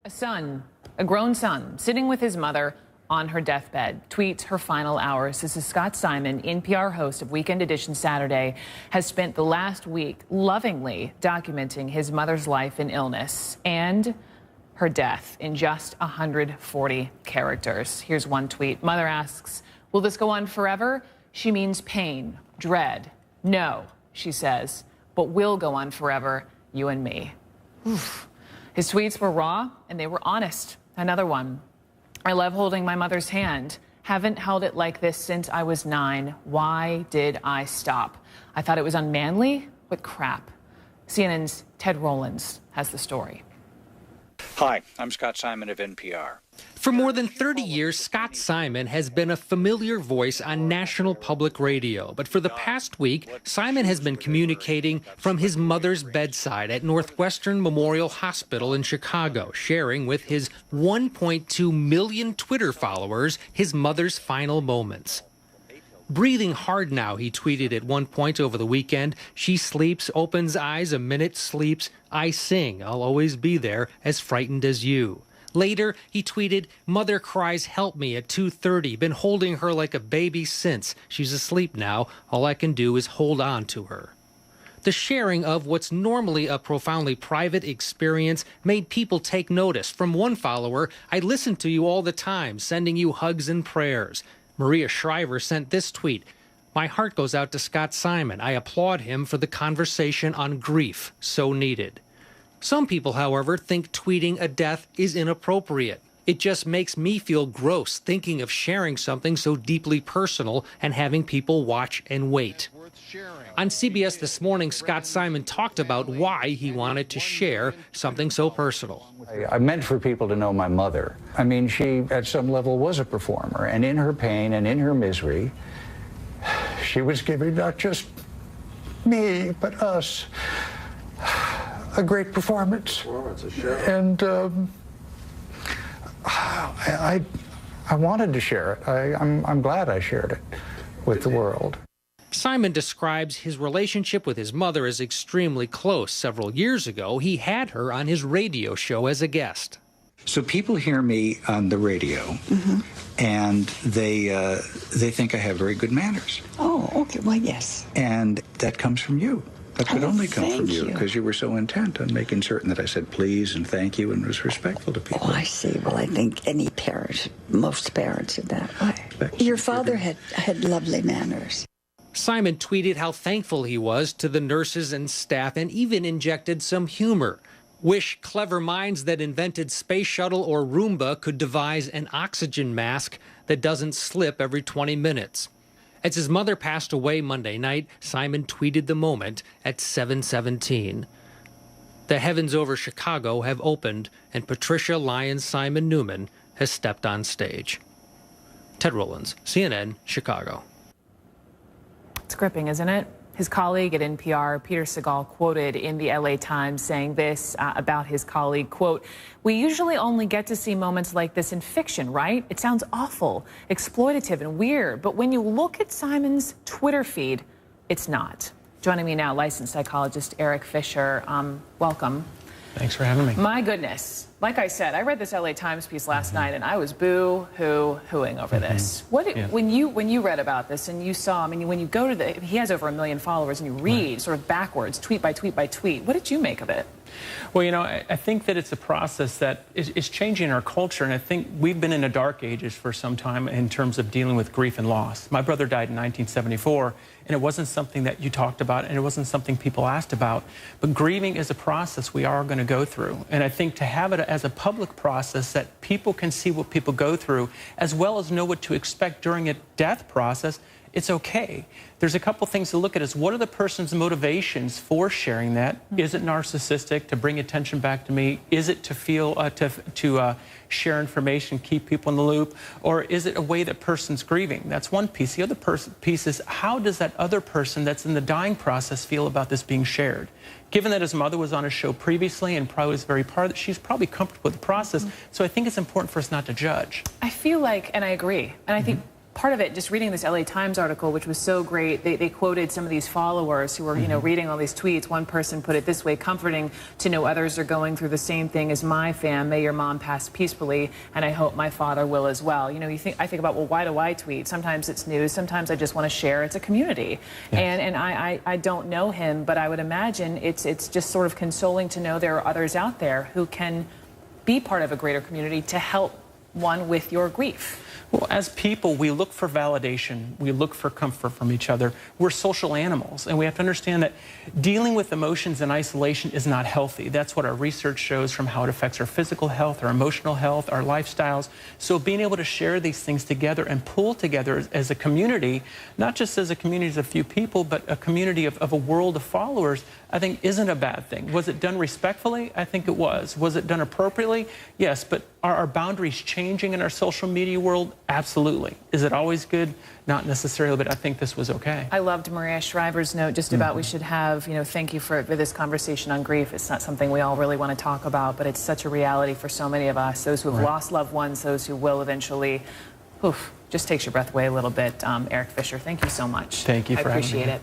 A grown son, sitting with his mother on her deathbed, tweets her final hours. This is Scot Simson, NPR host of Weekend Edition Saturday, has spent the last week lovingly documenting his mother's life and illness and her death in just 140 characters. Here's one tweet. Mother asks, "Will this go on forever?" She means pain, dread. "No," she says, "but will go on forever, you and me." Oof. His tweets were raw and they were honest. Another one. "I love holding my mother's hand. Haven't held it like this since I was 9. Why did I stop? I thought it was unmanly. What crap." CNN's Ted Rowlands has the story. Hi, I'm Scot Simson of NPR. For more than 30 years, Scot Simson has been a familiar voice on national public radio. But for the past week, Simson has been communicating from his mother's bedside at Northwestern Memorial Hospital in Chicago, sharing with his 1.2 million Twitter followers his mother's final moments. "Breathing hard now," he tweeted at one point over the weekend. "She sleeps, opens eyes, a minute sleeps. I sing, I'll always be there, as frightened as you." Later, he tweeted, "Mother cries help me at 2:30. Been holding her like a baby since. She's asleep now. All I can do is hold on to her." The sharing of what's normally a profoundly private experience made people take notice. From one follower, "I listen to you all the time, sending you hugs and prayers." Maria Shriver sent this tweet, "My heart goes out to Scot Simson. I applaud him for the conversation on grief, so needed." Some people, however, think tweeting a death is inappropriate. "It just makes me feel gross thinking of sharing something so deeply personal and having people watch and wait." On CBS This Morning, Scot Simson talked about why he wanted to share something so personal. I meant for people to know my mother. I mean, she, at some level, was a performer, and in her pain and in her misery, she was giving not just me, but us, a great performance. And I wanted to share it. I'm glad I shared it with the world. Simson describes his relationship with his mother as extremely close. Several years ago, he had her on his radio show as a guest. So people hear me on the radio, and they think I have very good manners. Oh, okay. Well, yes. And that comes from you. That could only come from thank you you. because you were so intent on making certain that I said please and thank you and was respectful to people. Oh, I see. Well, I think any parent, most parents are that way. Your father had lovely manners. Simson tweeted how thankful he was to the nurses and staff and even injected some humor. "Wish clever minds that invented Space Shuttle or Roomba could devise an oxygen mask that doesn't slip every 20 minutes. As his mother passed away Monday night, Simson tweeted the moment at 7:17. The heavens over Chicago have opened, and Patricia Lyons Simon Newman has stepped on stage. Ted Rowlands, CNN, Chicago. It's gripping, isn't it? His colleague at NPR, Peter Segal, quoted in the LA Times saying this about his colleague, quote, "We usually only get to see moments like this in fiction, right? It sounds awful, exploitative, and weird. But when you look at Simons's Twitter feed, it's not." Joining me now, licensed psychologist Erik Fisher. Welcome. Thanks for having me. My goodness. Like I said, I read this LA Times piece last night, and I was boo-hooing over this. When you read about this and you saw, I mean, when you go to he has over 1 million followers, and you read sort of backwards, tweet by tweet by tweet, what did you make of it? Well, you know, I think that it's a process that is changing our culture, and I think we've been in the dark ages for some time in terms of dealing with grief and loss. My brother died in 1974, and it wasn't something that you talked about, and it wasn't something people asked about. But grieving is a process we are going to go through, and I think to have it as a public process that people can see what people go through, as well as know what to expect during a death process, it's okay. There's a couple things to look at is what are the person's motivations for sharing that? Is it narcissistic, to bring attention back to me? Is it to feel, to share information, keep people in the loop? Or is it a way that person's grieving? That's one piece. The other piece is how does that other person that's in the dying process feel about this being shared? Given that his mother was on a show previously and probably was very part of it, she's probably comfortable with the process. So I think it's important for us not to judge. I feel like, and I agree, and I think part of it, just reading this LA Times article, which was so great, they quoted some of these followers who were, you know, reading all these tweets. One person put it this way: comforting to know others are going through the same thing as my fam. May your mom pass peacefully, and I hope my father will as well. You know, I think about, well, why do I tweet? Sometimes it's news, sometimes I just want to share. It's a community. Yes. And I don't know him, but I would imagine it's just sort of consoling to know there are others out there who can be part of a greater community to help one with your grief. Well, as people, we look for validation. We look for comfort from each other. We're social animals, and we have to understand that dealing with emotions in isolation is not healthy. That's what our research shows from how it affects our physical health, our emotional health, our lifestyles. So being able to share these things together and pull together as a community, not just as a community of a few people, but a community of a world of followers, I think isn't a bad thing. Was it done respectfully? I think it was. Was it done appropriately? Yes, but are our boundaries changing in our social media world? Absolutely. Is it always good? Not necessarily, but I think this was okay. I loved Maria Shriver's note just about we should have, you know, thank you for this conversation on grief. It's not something we all really want to talk about, but it's such a reality for so many of us, those who have lost loved ones, those who will eventually. Oof, just takes your breath away a little bit. Erik Fisher, thank you so much. Thank you for having me. I appreciate it.